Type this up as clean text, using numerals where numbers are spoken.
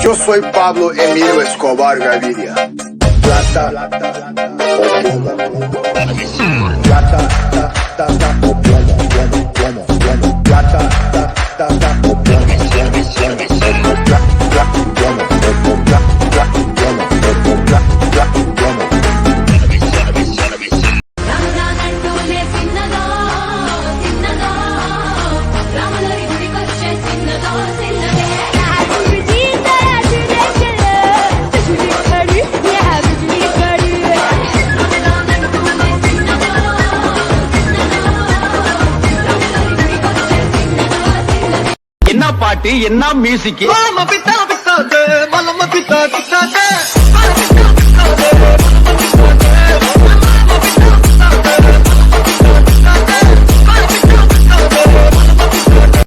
Yo soy Pablo Emilio Escobar Gaviria. Plata, என்ன பாட்டு என்ன மியூசிக்